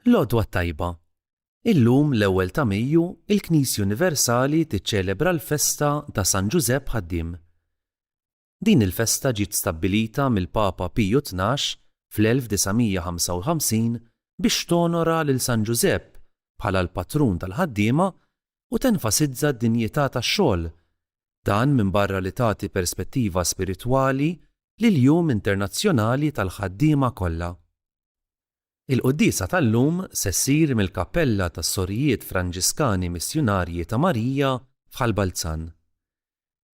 L-għodwa tajba. Illum l-ewwel ta' Mejju il-Knisja Universali tiċċelebra l-festa ta' San Giuseppe Ħaddiem. Din il-festa ġiet stabbilita mill-Papa Piju XII fl-1955 biex tonora lil San Giuseppe bħala l-patrun tal-ħaddiema u tenfasizza d-dinjità tax-xogħol, dan minbarra li tagħti perspettiva spiritwali lill-Jum Internazzjonali tal-Ħaddiema kollha. Il-qudiesa tal-lum se ssir mill-Kappella tas-Sorijiet Franġiskani Missjonarji ta' Marija f'Ħalbalzan.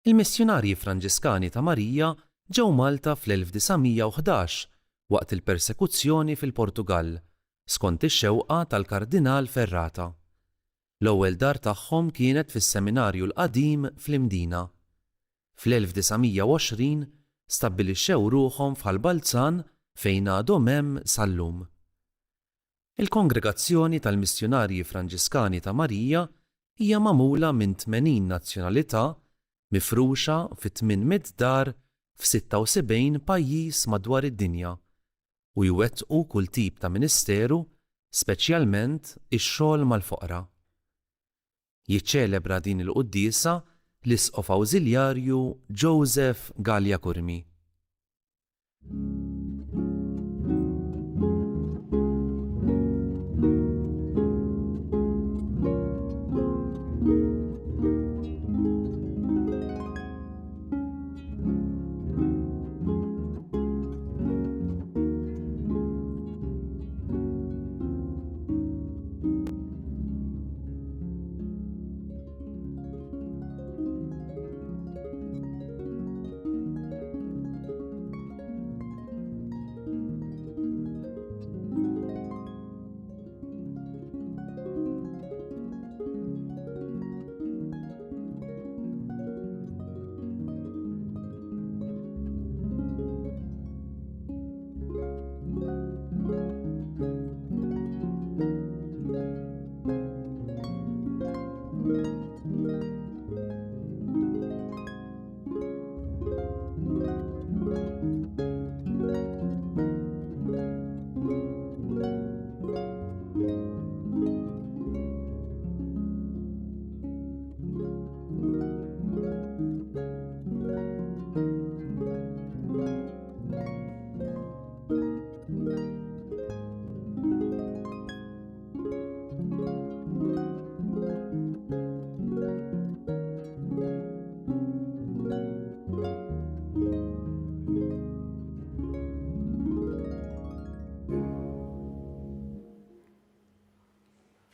Il-Missjonarji Franġiskani ta' Marija ġew Malta fl-1911 waqt il-persekuzzjoni fil-Portugal skont ix-xewqa tal-Kardinal Ferrata. L-ewwel dar tagħhom kienet fis-Seminarju l-Qadim fl-Imdina. Fl-1920 stabbilixxew ruħhom f'Ħalbalzan fejn għadhom hemm sal-lum. Il-Kongregazzjoni tal-Missjonarji Franġiskani ta' Marija hija magħmula minn 80 nazzjonalità mifruxa fi 800 dar f'76 pajjiż madwar id-dinja u jwettqu kull tip ta' ministeru, speċjalment ix-xogħol mal-foqra. Jiċċelebra din il-quddiesa l-Isqof Awżiljarju Joseph Gallia Kurmi.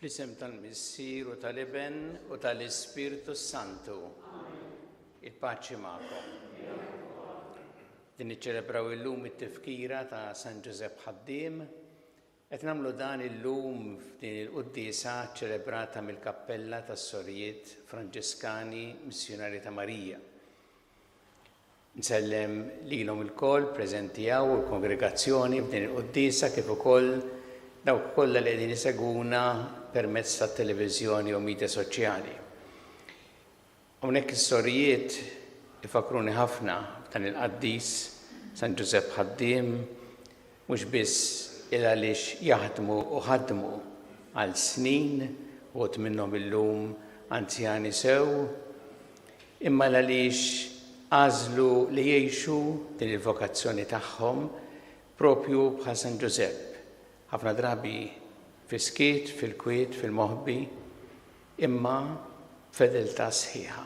Fl-isem tal-Missier u tal-Iben u tal-Ispiritu Santu. Il-paċi magħkom. Din niċċelebraw illum it-tifkira ta' San Giuseppe Ħaddiem. Qed nagħmlu dan illum f'din il-quddiesa ċċelebrata mill-Kappella tas-Sorijiet Franġiskani Missjonarji ta' Marija. Nsellem lilhom ilkoll preżenti hawn u l-kongregazzjoni f'din il-quddiesa kif ukoll dawk kollha li qegħdin isegwuna permezz tat-televiżjoni u midja soċjali. Hawnhekk is-sorijiet ifakruni ħafna f'dan il-qaddis San Giuseppe Ħaddiem mhux biss il għaliex jaħdmu u ħadmu għal snin uħud minnhom illum anzjani sew, imma għaliex għażlu li jgħixu din il-vokazzjoni tagħhom propju bħal San Giuseppe. Ħafna drabi fis-skiet, fil-kwiet, fil-moħbi, imma fedeltà sħiħa.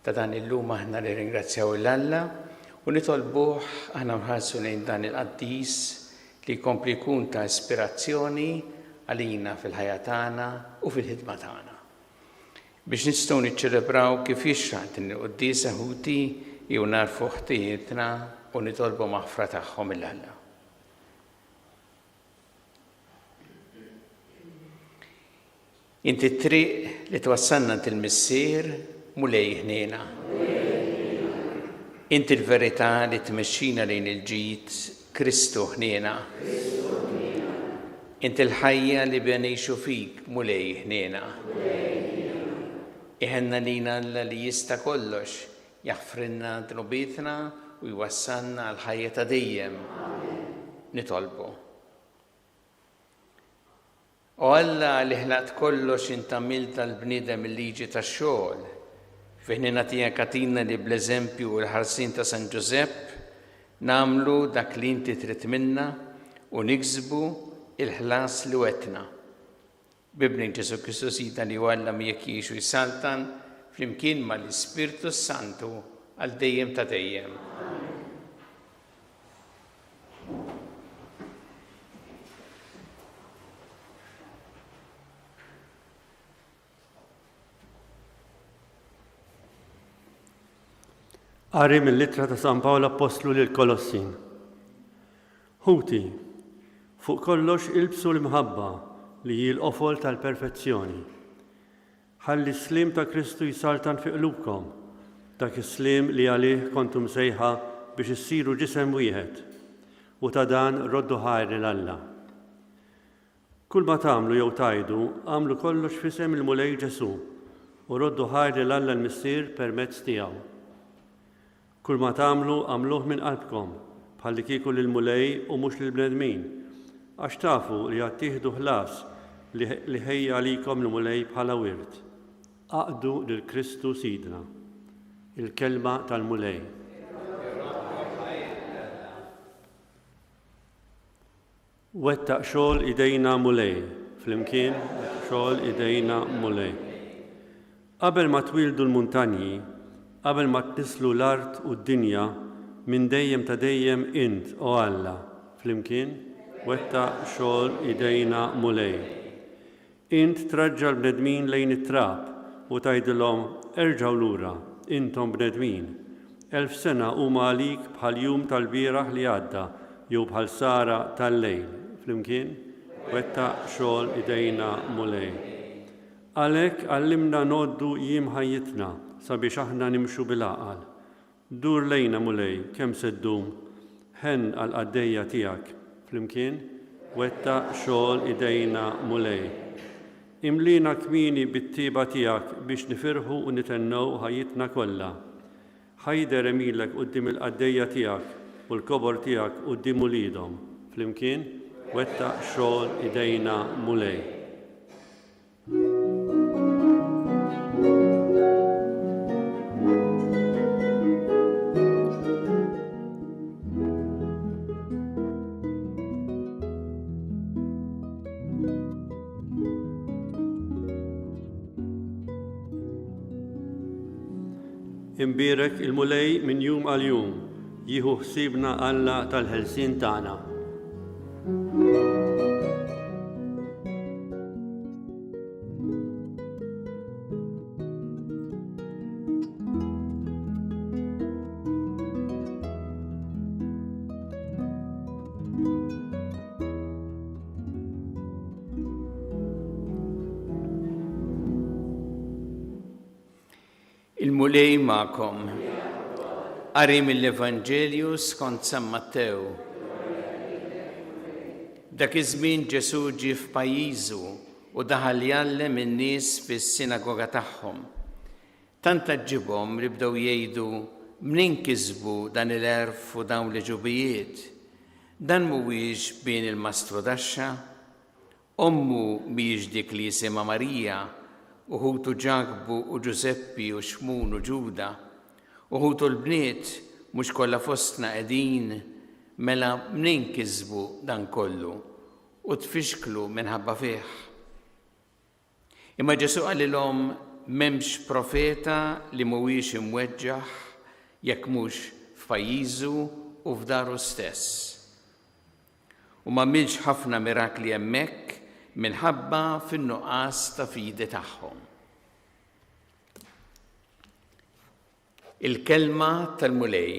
Ta' dan illum aħna nirringrazzjaw l-Alla u nitolbuh aħna nħarsu lejn dan il-qaddis li jkompli jkun ta' ispirazzjoni għalina fil-ħajja tagħna u fil-ħidma tagħna. Biex nistgħu niċċelebraw kif jixraq din il-quddiesa ħuti jew narfu ħtiejietna u nitolbu maħfra tagħhom il-Alla. Inti t-triq li twassalna til-Missier mulej ħniena. Inti l-verità li tmexxina lejn il-ġid Kristu ħniena. Inti l-ħajja li bnejxu fik mulej ħniena. Iħenna lina Alla li jista' kollox jaħfrinna dnubietna u jwassalna għal ħajja ta' dejjem. Nitolbu. U Alla li ħlaqt kollox inti għamilt tal-bniedem il-liġi tax-xogħol. Fejn nagħtiha katina li bl-eżempju u l-ħarsin ta' San Ġusepp nagħmlu dak li inti trid minna u niksbu il-ħlas li wetna. Bibni Ġesu Kristu Sida li Alla miegħek jgħixu jsaltan flimkien mal-Ispirtu Santu għal dejjem ta' dejjem. Qari mill-Littra ta' San Pawlu Apostlu lil Kolossin. Ħuti, fuq kollox ilbsu l-imħabba li hi l-qofol tal-perfezzjoni. Ħalli s-slim ta' Kristu jsaltan fi qlubkom, dak is-slim li għalih kontum sejħa biex issiru ġisem wieħed, u ta' dan roddu ħajr l-Alla. Kull ma tagħmlu jew tajdu, għamlu kollox f'isem il-Mulej Ġesu u roddu ħajr l-Alla l-Missier permezz tiegħu. Kull ma tagħmlu għamluh minn qalbkom, bħalli kieku lill-mulej u mhux lill-bnedmin, għax tafu li qed tieħdu ħlas li ħejja għalikom l-mulej bħala wirt. Aqdu lil Kristu Sidna, il-kelma tal-mulej. Wettaq xogħol idejna mulej, flimkien xogħol idejna mulej. Qabel ma twildu l-muntanji, qabel ma tnislu l-art u d-dinja, minn dejjem ta' dejjem int o Alla, flimkien, wettaq xogħol idejna mulej. Int traġġa l-bnedmin lejn it-trab u tgħidilhom erġgħu lura, intom bnedmin. 1000 sena huma għalik bħal jum tal-bieraħ li għadda, jew bħal sara tal-lejl, flimkien, wettaq xogħol idejna mulej. Għalhekk għallimna noddu jiem ħajjitna sabiex aħna nimxu bil-aqal. Dur lejna mulej, kemm se ddum, ħen għal-qaddejja tiegħek, flimkien, wettaq xogħol idejna mulej. Imlina kmini bit-tieba tiegħek biex nifirħu u nitennew ħajjitna kollha. Ħajder emilek quddiem il-qaddejja tiegħek u l-kobor tiegħek quddiem uliedhom, flimkien, wettaq xogħol idejna mulej. Imbierek il-mulej minn jum għal jum, jieħu ħsiebna Alla tal-ħelsien tagħna. Il-mulej ma'kom. Qari mill-Evanġelju skont San Mattew. Dak iż-żmien Ġesu ġie f'pajjiżu u daħal jgħallem in-nies fis-sinagoga tagħhom. Tant ġibhom li bdew jgħidu minn kisbu dan il-erf u dawn l-ġubijiet. Dan mhuwiex bien il-mastru taxxa, ommu mhijiex dik li jisimha Marija, uħutu Ġakbu u Ġuseppi u Xmun u Ġuda, uħutu l-bniet mhux kollha fostna qegħdin, mela minn kisbu dan kollu u tfixklu minħabba fih. Imma Ġesu qalilhom m'hemmx profeta li mhuwiex imweġġaħ jekk mhux f'pajjiżu u f'daru stess. U m'għamilx ħafna mirakli hemmhekk minħabba fin-nuqqas ta' fidi tagħhom. Il-kelma tal-mulej.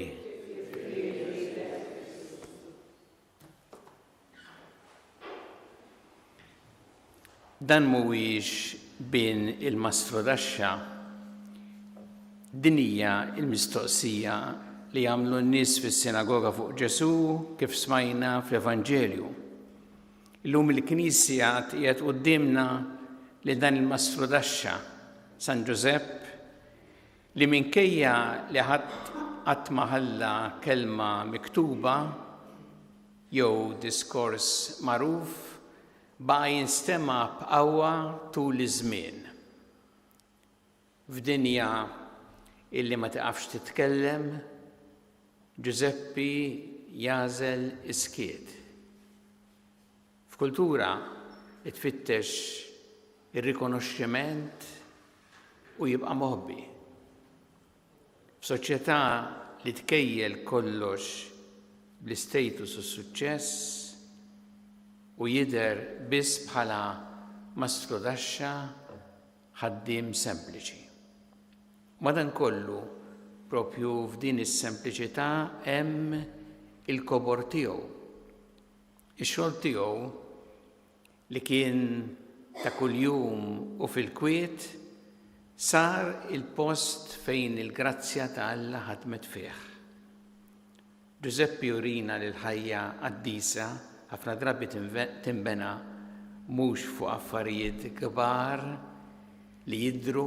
Dan mhuwiex bien il-mastru taxxa, din hija l-mistoqsija li jagħmlu n-nies fis-sinagoga fuq Ġesu kif smajna fl-Evanġelju. Illum il-Knisja qiegħed qudiemna li dan il-mastru taxxa, San Ġusepp, li minkejja li qatt ma ħalla kelma miktuba jew diskors magħruf, baqa jinstema' b'qawwa tul iż-żmien. F'dinja illi ma tiqafx titkellem, Giuseppe jażel iskiet. F'kultura tfittex ir-rikonoxximent u jibqa' moħbi. F'soċjetà li tkejjel kollox bl-istatus u s-suċċess u jidher biss bħala mastru taxxa ħaddiem sempliċi. Madankollu, propju f'din is-sempliċità hemm il-kobor tiegħu. Ix-xogħol tiegħu li kien ta' kuljum u fil-kwiet sar il-post fejn il-grazzja ta' Alla ħadmet fih. Giuseppe jurina li l-ħajja qaddisa ħafna drabi tinbena mhux fuq affarijiet kbar li jidhru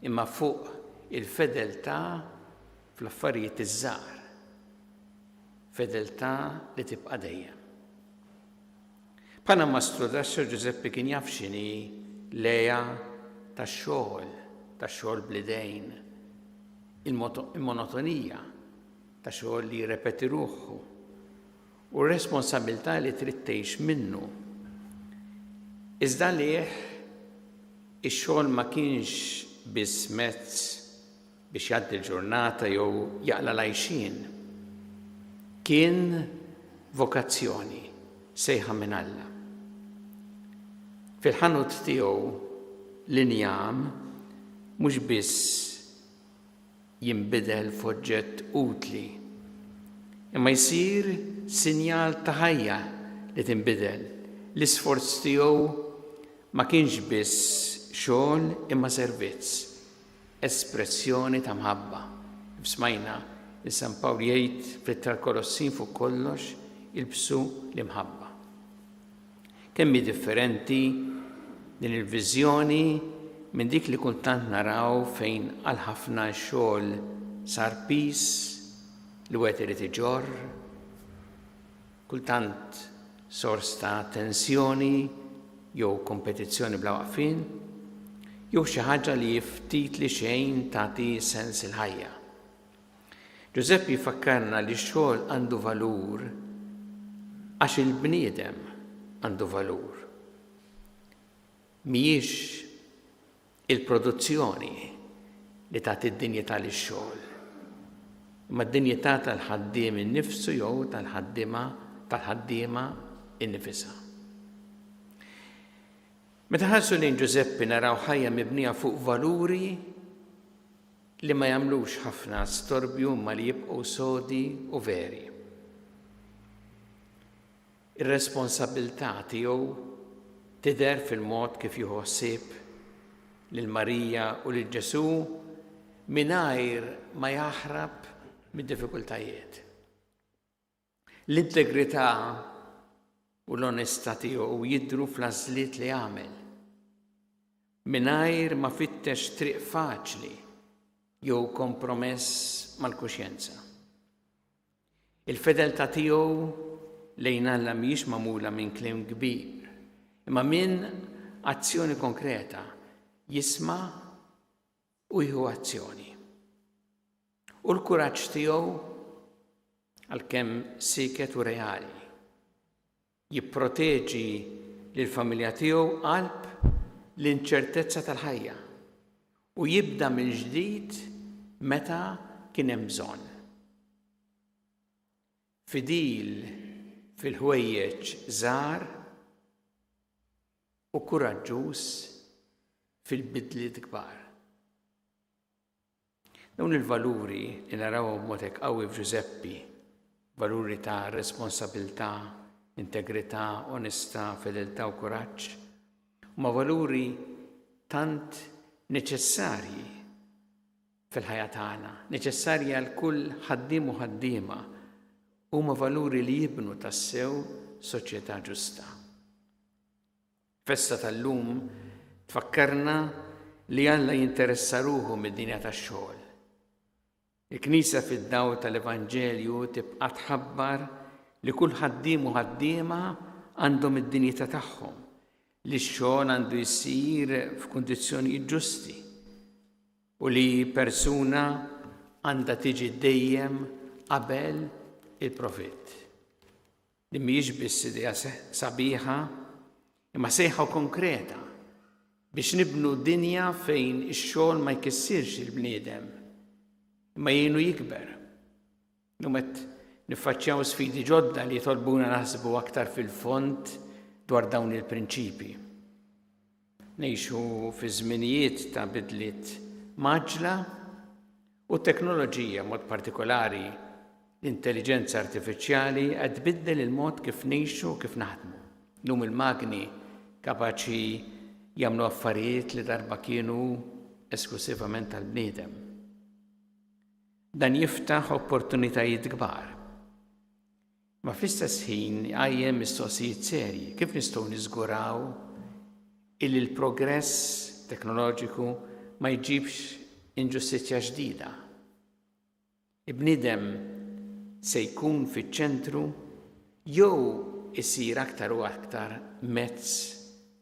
imma fuq il-fedeltà fl-affarijiet iż-żgħar. Fedeltà li tibqa' dejjem. Bħala mastru taxxa Giuseppe kien jaf x'inhi lejha tax-xogħol bl-idejn, il-monotonija ta' xogħol li jirrepeti ruħu u r-responsabilità li trid tgħix minnu. Iżda lih ix-xogħol ma kienx biss mezz biex jgħaddi l-ġurnata jew jaqla l-għajxien. Kien vokazzjoni sejħa minn Alla. Fil-ħanut tiegħu l-injam mhux biss jinbidel f'oġġett utli, imma jsir sinjal ta' ħajja li tinbidel. L-isforz tiegħu ma kienx biss xogħol imma servizz, espressjoni ta' mħabba. Smajna li San Pawl jgħid fl-Ittra Kolossin fuq kollox ilbsu l-imħabba. Kemm hi differenti din il-viżjoni minn dik li kultant naraw fejn għal ħafna xogħol sar pis li wieħed irid iġorr, kultant sors ta' tensjoni jew kompetizzjoni bla waqfien, jew xi ħaġa li ftit li xejn tagħti sens il-ħajja. Giuseppe jfakkarna li x-xogħol għandu valur għax il-bniedem għandu valur. Mhijiex il-produzzjoni li tagħti d-dinjità lix-xogħol, imma d-dinjità tal-ħaddiem innifsu jew tal-ħaddiema innifisha. Meta ħarsu lejn Giuseppe naraw ħajja mibnija fuq valuri li ma jagħmlux ħafna storbju ma li jibqgħu sodi u veri. Ir-responsabilità tiegħu tidher fil-mod kif jieħu ħsieb lil Marija u lil Ġesu mingħajr ma jaħrab mid-diffikultajiet. L-integrità u l-onestà tiegħu jidhru fl-għażliet li għamel mingħajr ma fittex triq faċli jew kompromess mal-kuxjenza. Il-fedeltà tiegħu lejn Alla mhijiex magħmula minn kliem kbir, imma minn azzjoni konkreta, jisma' u jieħu azzjoni. U l-kuraġġ tiegħu għalkemm siket u reali jipproteġi lill-familja tiegħu qalb l-inċertezza tal-ħajja u jibda mill-ġdid meta kien hemm bżonn. Fidil fil-ħwejjeġ żgħar u kuraġġuż fil-bidliet kbar. Dawn il-valuri li narawhom b'mod hekk qawwi f'Giuseppe, valuri ta' responsabilità, integrità, onestà, fedeltà u kuraġġ, huma valuri tant neċessarji fil-ħajja tagħna, neċessarji għal kull ħaddiem u ħaddiema, huma valuri li jibnu tassew soċjetà ġusta. Festa tal-lum tfakkarna li Alla jinteressa ruħu mid-dinja tax-xogħol. Il-Knisja fid-dawl tal-Evanġelju tibqa' tħabbar li kull ħaddiem u ħaddiema għandhom id-dinjità tagħhom, li x-xogħol għandu jsir f'kundizzjonijiet ġusti u li persuna għandha tiġi dejjem qabel il-profitt. Li mhijiex biss idea sabiħa imma sejħa konkreta biex nibnu dinja fejn ix-xogħol ma jkissirx il-bniedem imma jgħinu jikber. Numet niffaċċjaw sfidi ġodda li jitolbuna naħsbu aktar fil-fond dwar dawn il-prinċipi. Ngħixu fi żminijiet ta' bidliet maġla u t-teknoloġija mod partikolari l-intelligenza artifiċjali qed tbiddel il-mod kif ngħixu u kif naħdmu. Llum il-magni kapaċi jagħmlu affarijiet li darba kienu esklusivament tal-bniedem. Dan jiftaħ opportunitajiet kbar. Ma fl-istess ħin għajjem mistoqsijiet serji kif nistgħu niżguraw illi l-progress teknoloġiku ma jġibx inġustizzja ġdida. Il-bniedem se jkun fiċ-ċentru jew isir aktar u aktar mezz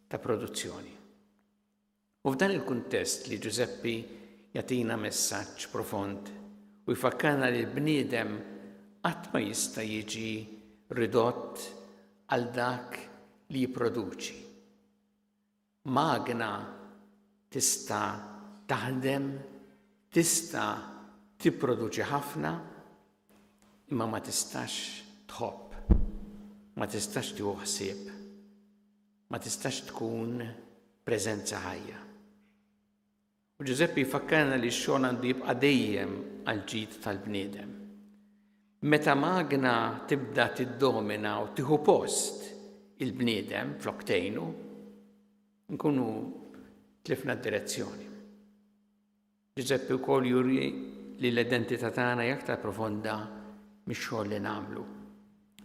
ta' produzzjoni. U f'dan il-kuntest li Giuseppi jagħtina messaġġ profond u jfakkarna li l-bniedem qatt ma jista' jiġi ridott għal dak li jipproduċi. Magna tista' taħdem, tista' tipproduċi ħafna, imma ma tistax tħobb, ma tistax tieħu ħsieb, ma tistax tkun preżenza ħajja. U Giuseppi jfakkarna li x-xogħol għandu jibqa' dejjem għal ġid tal-bniedem. Meta magna tibda tiddomina u tieħu post il-bniedem flok tgħinu, nkunu tlifna d-direzzjoni. Giuseppi wkoll juri li l-identità tagħna hija aktar profonda mix-xogħol li nagħmlu.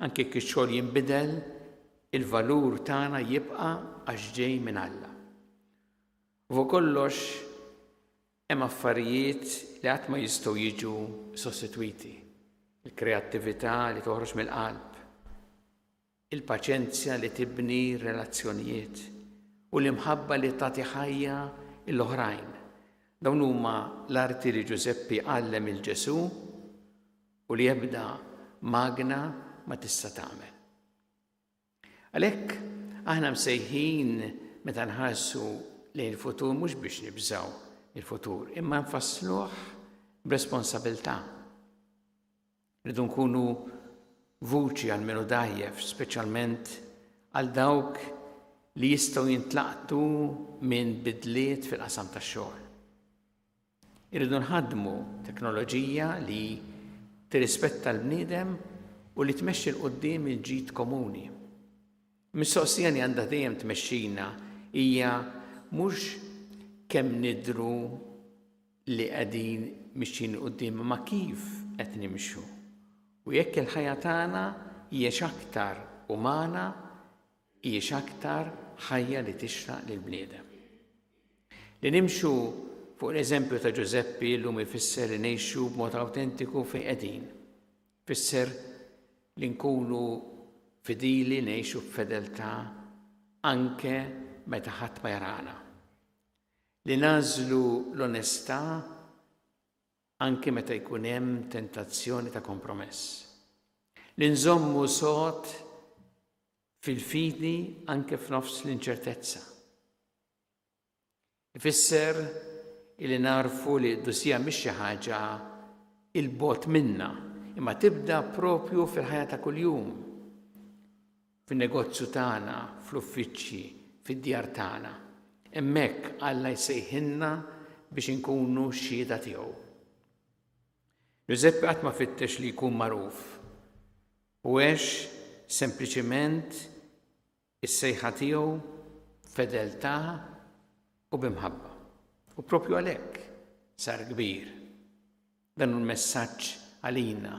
Anke jekk ix-xogħol jinbidel, il-valur tagħna jibqa' għax ġej minn Alla. U fuq kollox hemm affarijiet li qatt ma jistgħu jiġu sostitwiti. Il-kreattività li toħroġ mill-qalb, il-paċenzja li tibni relazzjonijiet u l-imħabba li tagħti ħajja l-oħrajn. Dawn huma l-arti li Giuseppi għallem il-Ġesu u li jibda magna ma tista' tagħmel. Għalhekk aħna msejħin meta nħarsu lejn il-futur mhux biex nibżgħu il-futur, imma nfassluh b'responsabbiltà. Rridu nkunu vuċi għal minu dajjef, speċjalment għal dawk li jistgħu jintlaqtu minn bidliet fil-qasam tax-xogħol. Irridu nħaddmu teknoloġija li tirrispetta l-bniedem u li tmexxi l-qudiem il-ġid komuni. Mistoqsija li għandha dejjem tmexxina hija mhux kemm nidhru li qegħdin mixjin qudiem ma kif qed nimxu. U jekk il-ħajja tagħna hija aktar umana, hija aktar ħajja li tixraq lill-bniedem. Li nimxu fuq l-eżempju ta' Giuseppi llum ifisser li ngħixu b'mod awtentiku fejn qegħdin. Ifisser li nkunu fidili ngħixu b'fedeltà anke meta ħadd ma jarana. Li nażlu l-onestà anke meta jkun hemm tentazzjoni ta' kompromess. Li nżommu sod fil-fidi anke f'nofs l-inċertezza. Ifisser li narfu li d-dusija mhix xi ħaġa il-bot minna, imma tibda propju fil-ħajja ta' kuljum. Fin-negozju tagħna, fl-uffiċċji, fid-djar tagħna. Hemmhekk Alla jsejħilna biex inkunu xhieda tiegħu. Giuseppi qatt ma fittex li jkun magħruf. U għex sempliċement is-sejħa tiegħu fedeltà u b'imħabba. U propju għalhekk sar kbir. Dan hu l-messaġġ għalina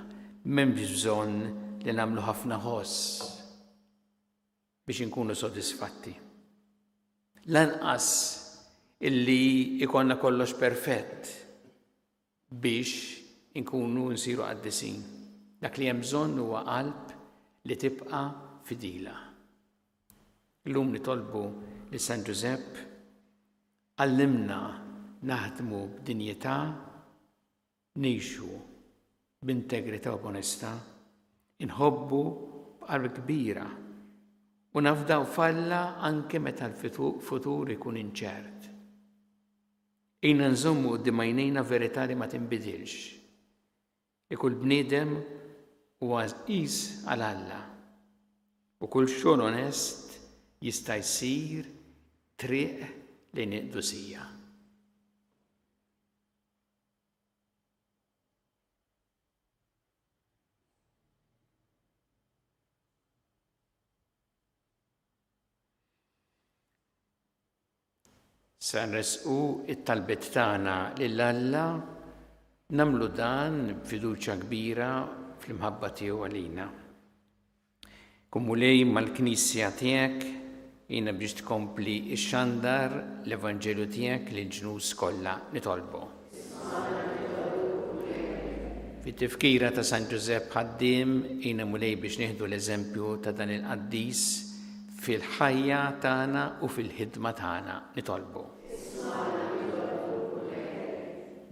m'hemmx bżonn li nagħmlu ħafna ħoss biex inkunu sodisfatti. Lanqas illi ikollna kollox perfett biex inkunu nsiru qaddisin. Dak li hemm bżonn huwa qalb li tibqa' fidila. Illum nitolbu li San Giuseppe għallimna naħdmu b'dinjità, nixu b'integrità u b'onestà, inħobbu b'qalb kbira u nafdaw falla anke meta l-futur ikun inċert. Ejna nżommu d-dimajnejna verità li ma tinbidilx. Kull bniedem huwa qis għal Alla u kull xogħol onest jista' jsir triq lejn il-qdusija. Se nresqu it-talbiet tagħna lil Alla nagħmlu dan b'fiduċja kbira fl-imħabba tiegħu għalina. Kumulej mal-Knisja tiegħek jiena biex tkompli x-xandar l-Evanġelju tiegħek lill-ġnus kollha nitolbu. Fit-tifkira ta' San Giuseppe ħaddiem jiena mulej biex nieħdu l-eżempju ta' dan il-qaddis fil-ħajja tagħna u fil-ħidma tagħna nitolbu.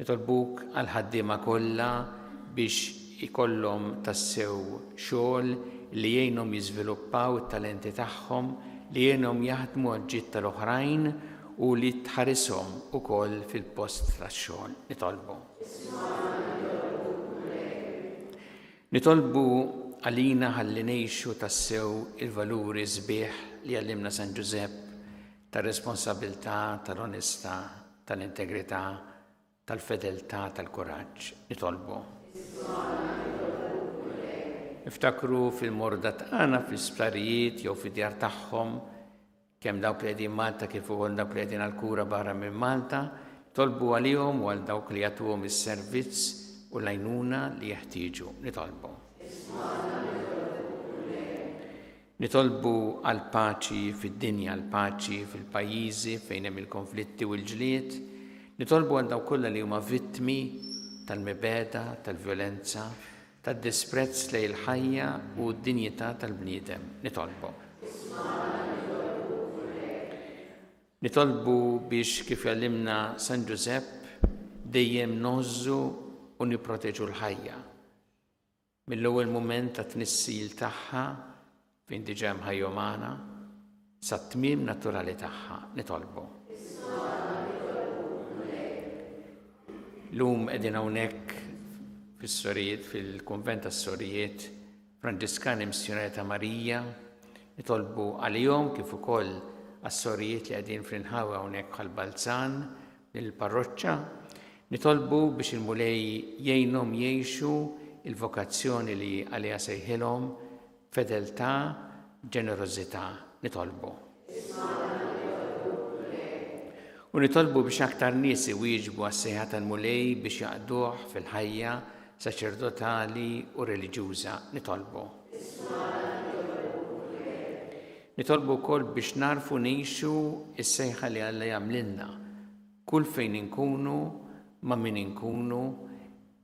Nitolbuk għal ħaddiema kollha biex ikollhom tassew xogħol li jgħinhom jiżviluppaw it-talenti tagħhom, li jgħinhom jaħdmu għal-ġid tal-oħrajn u li tħarishom ukoll fil-post tax-xogħol. Nitolbu. Nitolbu għalina ħalli ngħixu tassew il-valuri sbieħ li għallimna San Giuseppe tar-responsabilità, tal-onestà, tal-integrità, tal-fedeltà, tal-kuraġġ. Nitolbu. Iftakru fil-morda tagħna fl-isptarijiet jew fid-djar tagħhom kemm dawk li qegħdin Malta kif ukoll dawk li qegħdin għall-kura barra minn Malta, tolbu għalihom u għal dawk li jagħtuhom is-servizz u l-għajnuna li jeħtieġu. Nitolbu. Nitolbu għal paċi fid-dinja, għal paċi fil-pajjiżi fejn hemm il-konflitti u l-ġlied. Nitolbu għal dawk kollha li huma vittmi tal-mibeda, tal-vjolenza, tad-disprezz lejn il-ħajja u d-dinjità tal-bniedem. Nitolbu. Nitolbu biex kif jgħallimna San Giuseppe dejjem nożżu u nipproteġu l-ħajja. Mill-ewwel mument ta' tnissil tagħha fejn diġà hemm ħajja umana sa tmiem naturali tagħha. Nitolbu. Lum qegħdin hawnhekk fis-Sorijiet, fil-Kunvent tas-Sorijiet Franġiskani Missjonari ta' Marija, nitolbu għalihom kif ukoll għas-Sorijiet li qegħdin fl-inħawi hawnhekk bħal-Balzan lill-parroċċa, nitolbu biex il-mulej jgħinhom jgħixu il-vokazzjoni li għaliha sejħilhom fedeltà, ġenerożità. Nitolbu. U nitolbu biex aktar nies iwieġbu għas-sejħa tal-mulej biex jaqduh fil-ħajja saċerdotali u reliġjuża. Nitolbu. Nitolbu wkoll biex narfu ngħixu s-sejħa li Alla jagħmlilna. Kull fejn inkunu ma' min inkunu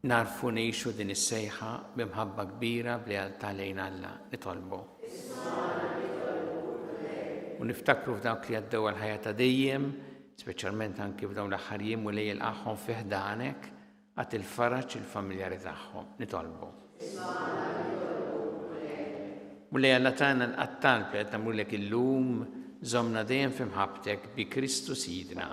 narfu ngħixu din is-sejħa b'imħabba kbira b'lealtà lejn Alla. Nitolbu. U niftakru f'dawk li għaddew għall-ħajja ta' dejjem, speċjalment anki f'dawn l-aħħar jiem u lejl agħhom fi ħdanek għat il-faraġġ il-familjari tagħhom. Nitolbu. Mulej Alla tagħna l-qattal li qed nagħmlulek illum żommna dejjem f'imħabbtek bi Kristu Sidna.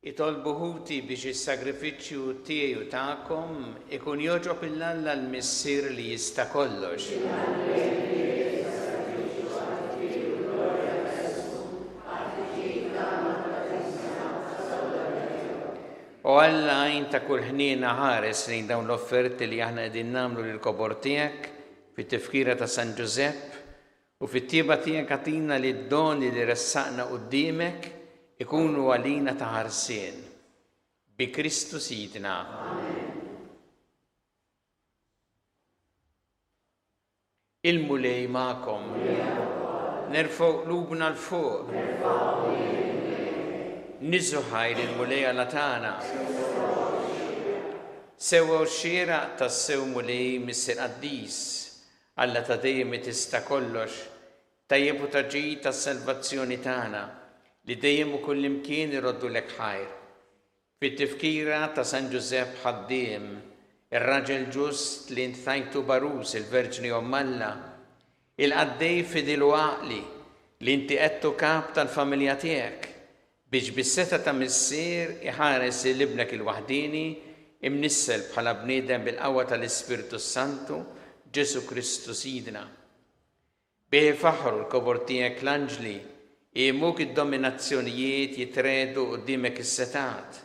Itolbuħuti biex is-sagrifiċċju tiegħi u tagħkom ikun joġob il-Alla l-Missier li jista' kollox. U Alla għajn ta' kull ħniena ħares lejn dawn l-offerti li aħna qegħdin nagħmlu lill-kobor tiegħek fit-tifkira ta' San Giuseppe u fit-tieba tiegħek għatina li d-doni li ressaqna quddiemek ikunu għalina ta' ħarsien. Bi Kristu Sidna. Il-mulej ma'kom. Nerfgħu qlubna l-fuq. Niżu ħajr il-mulej għala tagħna. Sewwa xieraq tas-sew mulej mis-Sir Qaddis, Alla ta' dejjem tista' kollox, tajjeb u taġġid tas-salvazzjoni tagħna li dejjem u kull imkien iroddu lek ħajr. Fit-tifkira ta' San Giuseppe ħaddiem, ir-raġel ġust li ntħajtu barus il-Verġni Ommalla, il-qaddej fidil u għaqli li inti qedtu kap tal-familja tiegħek biex bis-seta ta' missier iħares l-ibnek il-waħdini imnissel bħala bniedem bil-qawwa tal-Ispirtu Santu Ġesu Kristu Sidna. Bih faħru l-kobor tiegħek l-anġli imuk id-dominazzjonijiet jitredu qudiemek is-setat.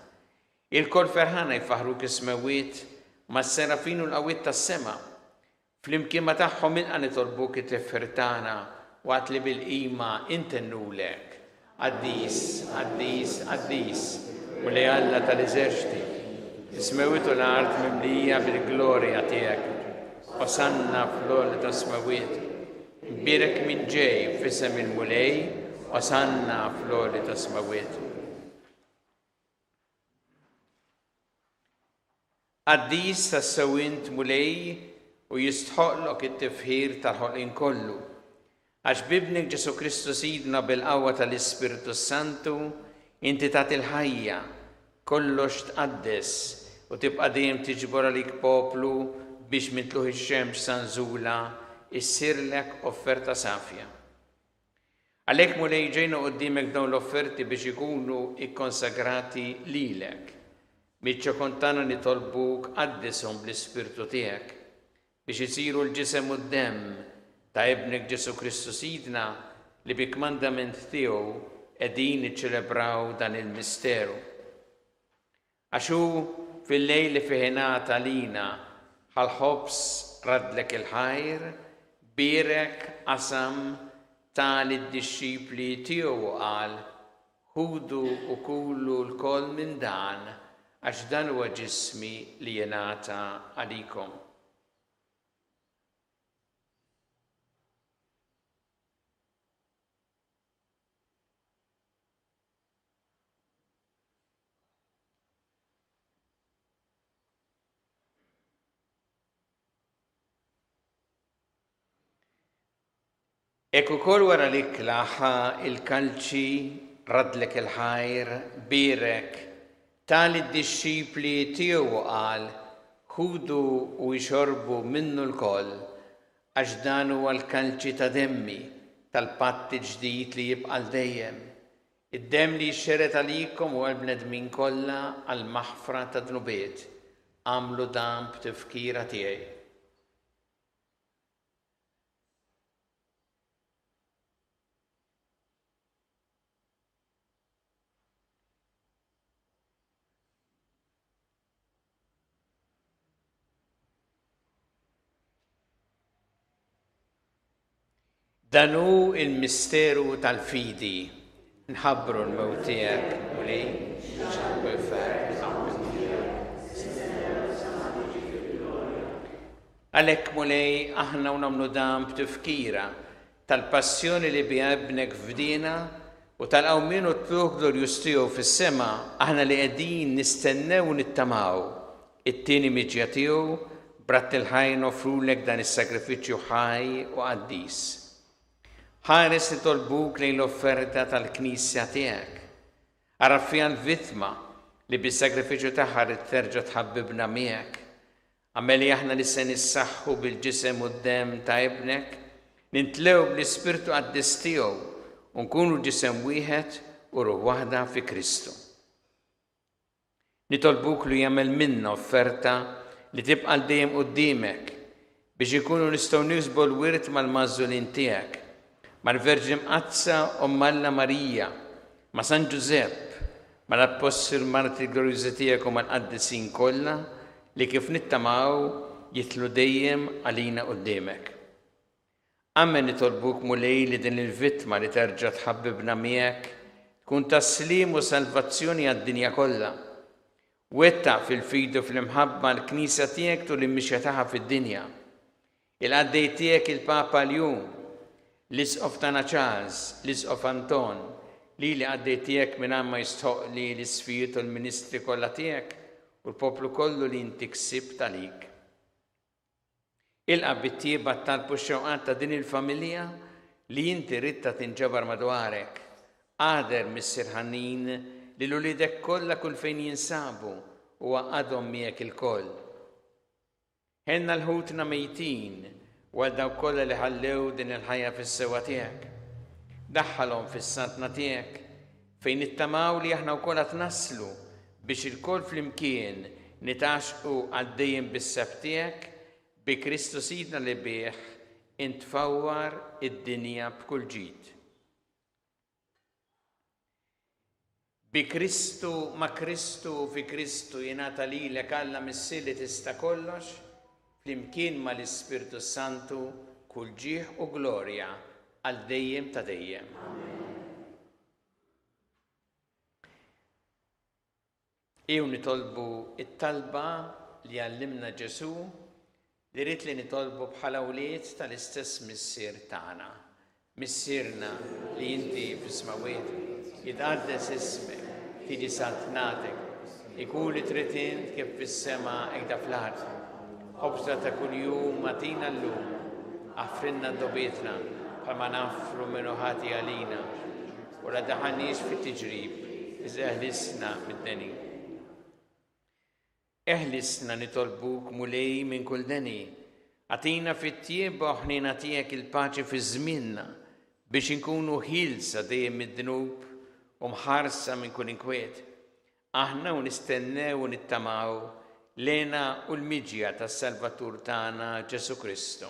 Il-kol ferħana jfaħruk ismewiet ma' s-serafin u l-qawwiet tas-sema. Flimkien ma' tagħhom inqa' nitolbuk it-tifħirtana waqt li bil-qima intennulek. Qaddis, Qaddis, Qaddis, u li Alla tal-eżerċiti. Ismewiet u l-art mimlija bil-glorja tiegħek. Osanna fl-għol ta' smewiet. Birek min ġej f'isem il-mulej, Osanna fl-għoli ta' smawiet. Qaddis ta' sewint mulej u jistħoqlok it-tifħir tal-ħolqien kollu. Għax bibnik Ġesu Kristu Sidna bil-qawwa tal-Ispirtu Santu, inti tagħti l-ħajja, kollox tqaddes u tibqa' dejjem tiġbor għalik poplu biex mitluħ ix-xemx sanżula issirlek offerta safja. Għalhekk mulej ġejna quddiemek dawn l-offerti biex ikunu ikkonsagrati lilek. Miċċa kontana nitolbuk qaddishom bl-Ispirtu tiegħek biex isiru l-ġisem u d-demm ta' ibnek Ġesu Kristu Sidna li bi kmandament tiegħu qegħdin iċċelebraw dan il-misteru. Għax hu fil-lejl li fih ingħata lina ħal-ħobs radlek il-ħajr, birek qasam tali d-disċipli tiegħu qal ħudu u kulu l-koll minn dan għax dan huwa ġismi li jingħata għalikom. Ek ukoll wara l-ikla il-kalċi radlek il-ħajr birek tali d-disċipli tiegħu qal ħudu u jxorbu minnu l-koll għax dan huwa l-kalċi ta' demmi tal-patti ġdid li jibqa' dejjem. Id-demm li jxxeret għalikom u għal-bnedmin kollha għal-maħfra ta' dnubiet. Għamlu dan b'tifkira tiegħi. Dan hu il-misteru tal-fidi. Nħabbru l-mewt tiegħek u li għalhekk mulej aħna nagħmlu dan b'tifkira tal-passjoni li biha ibnek fdina u tal-qawmien u tluq glorjuż tiegħu fis-sema aħna li qegħdin nistennew u nittamaw it-tieni miġja tiegħu bratt il-ħajn offrulek dan is-sagrifiċċju ħaj u qaddis. Ħares li tolbuk lejn l-offerta tal-Knisja tiegħek. Araf fiha l-vittma li bis-sagrifiċċju tagħha terġa' tħabbibna miegħek. Għameli aħna li se nissaħħu bil-ġisem u d-demm ta' ibnek, nintlew bl-Ispirtu Qaddis tiegħu u nkunu ġisem wieħed u ruħ waħda fi Kristu. Nitolbuk li jagħmel minna offerta li tibqa' dejjem qudiemek biex ikunu nistgħu niksbu l-wirt mal-mażżulin tiegħek, mal-Verġi Mqazza Alla Marija, ma' San Giusepp, mal-Apostol Marti Glorjużi tiegħek u mal-qaddisin kollha li kif nittamaw jitlu dejjem għalina quddiemek. Amen nitolbuk mulej li din il-vittma li terġa' tħabbibna miegħek tkun taslim u salvazzjoni għad-dinja kollha. Wettaq fil-fidu fl-imħabba l-Knisja tiegħek tul il-mixja tagħha fid-dinja. Il-għaddej tiegħek il-Papa Ljum, l-Isqof tagħna Charles, l-Isqof Anton, li għaddej tiegħek minn ma jistħoq li l-isfijiet u l-ministri kollha tiegħek u l-poplu kollu li inti ksibt għalik. Il-qab it-tieba talbu x-xewqat ta' din il-familja li inti ritta tinġabar madwarek, għader Missier Ħannin li l-ulidek kollha kull fejn jinsabu u għadhom miegħek il-koll. Ħenna l-ħutna mejtin u għal dawk kollha li ħallew din il-ħajja fis-sewa tiegħek. Daħħalhom fis-santna tiegħek fejn nittamaw li aħna wkoll qed naslu biex il-koll flimkien nitaxqu għaddejjem bis-seb tiegħek bi Kristu Sidna li bih intfawwar id-dinja b'kull ġid. Bi Kristu, ma' Kristu, fi Kristu jingħata lilek Alla Missi li tista' kollox, flimkien ma' l-Ispirtu Santu kull ġieħ u glorja għal dejjem ta' dejjem. Ew nitolbu it-talba li għallimna Ġesu li rrid li nitolbu bħala wlied tal-istess missier tagħna. Missierna li inti fis-smawiet jitqaddes ismek, tiġi saltnatek, ikun li trid int kif fis-sema hekk fl-art. Ħobżna ta' kuljum matina llum, affrinna d-dobietna bħalma naffru minnu ħati għalina u la daħanniex fit-tiġrib, iżda eħlisna mid-deni. Eħlisna nitolbuk mulej minn kull deni, għatina fit-tieba ħnina tiegħek il-paċi fi żmienna biex inkunu ħilsa dejjem mid-dnub u mħarsa minn kull inkwiet. Aħna u nistennew u nittamaw lena u l-miġja tas-Salvatur tagħna Ġesu Kristu.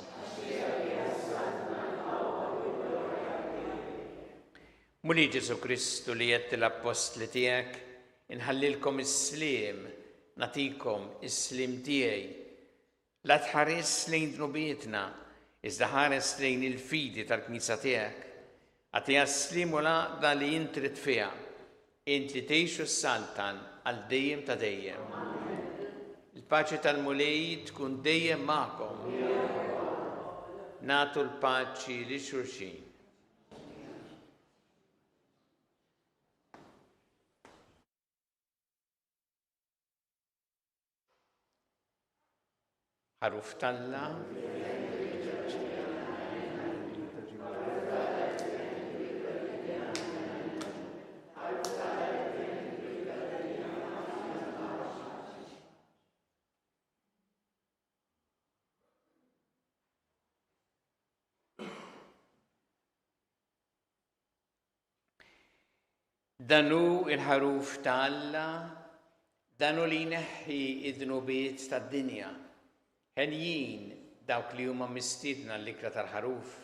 Mulej Ġesu Kristu li jett l-apostli tiegħek inħallilkom is-sliem, natikom is-slim tiegħi. La tħares lejn dnubietna, iżda ħares lejn il-fidi tal-Knisja tiegħek. Għatija s-slim u laqda li int trid fiha, int li tgħixu s-saltan għal dejjem ta' dejjem. Il-paċi tal-mulej tkun dejjem magħkom. Nagħtu l-paċi li xulxin. ħaruf talla. Danu il-ħaruf talla, danu li neħħi id-dnubiet tad-dinja. Ħenjin dawk li huma mistiedna l-ikra tal-ħaruf.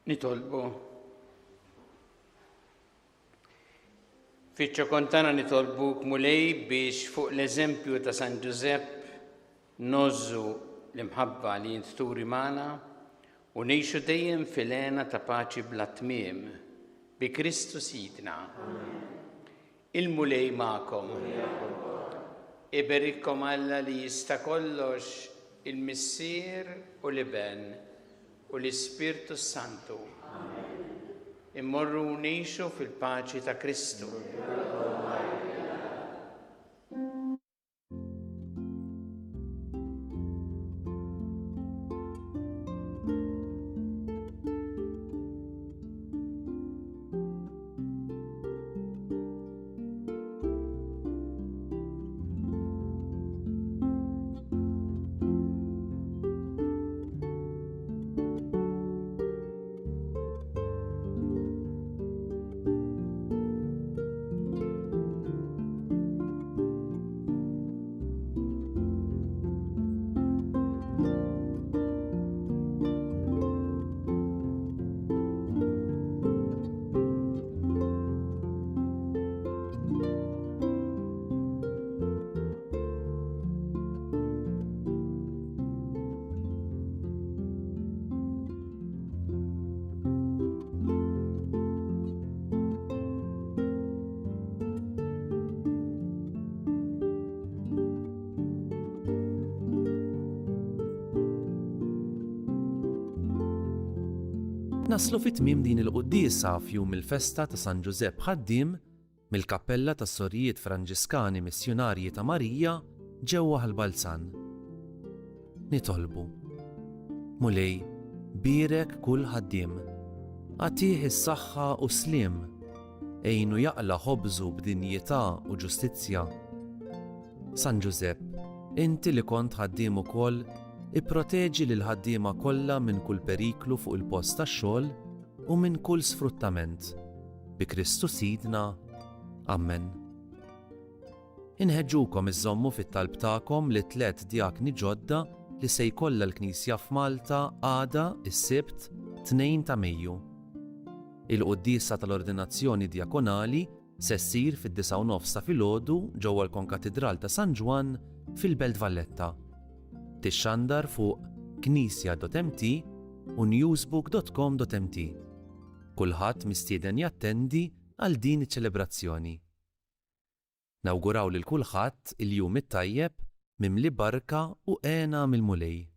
Nitolbu. Fiċ-ċokontana nitolbuk mulej biex fuq l-eżempju ta' San Giuseppe nozzu l-imħabba li jinturi magħna u ngħixu dejjem fil-għena ta' paċi bla tmiem bi Kristu Sidna. Il-mulej magħkom. Iberikkom Alla li jista' kollox, il-Missier u l-Iben u l-Ispirtu Santu. Immorru ngħixu fil-paċi ta' Kristu. Naslu fit-tmiem din il-quddiesa f'jum il-festa ta' San Giuseppe Ħaddiem mill-Kappella tas-Sorijiet Franġiskani Missjonarji ta' Marija ġewwa Ħalbalzan. Nitolbu. Mulej, birek kull ħaddiem. Għatih is-saħħa u sliem. Ejnu jaqla ħobżu b'dinjità u ġustizzja. San Giuseppe, inti li kont ħaddiem ukoll, ipproteġi lil ħaddiema kollha minn kull periklu fuq il-post tax-xogħol u minn kull sfruttament. Bi Kristu Sidna. Amen. Inħeġġukom iżommu fit-talb tagħkom li 3 djakni ġodda li se jkollha l-Knisja f'Malta għada is-Sibt 2 ta' Mejju. Il-quddiesa tal-ordinazzjoni djakonali se ssir fid-9:09 ta' filgħodu ġewwa l-Konkatedral ta' San Ġwan fil-Belt Valletta. Tixxandar fuq knisja.mt u newsbook.com.mt. Kulħadd mistieden jattendi għal din iċ-ċelebrazzjoni. Nawguraw lil kulħadd il-jum it-tajjeb mimli barka u għena mill-mulej.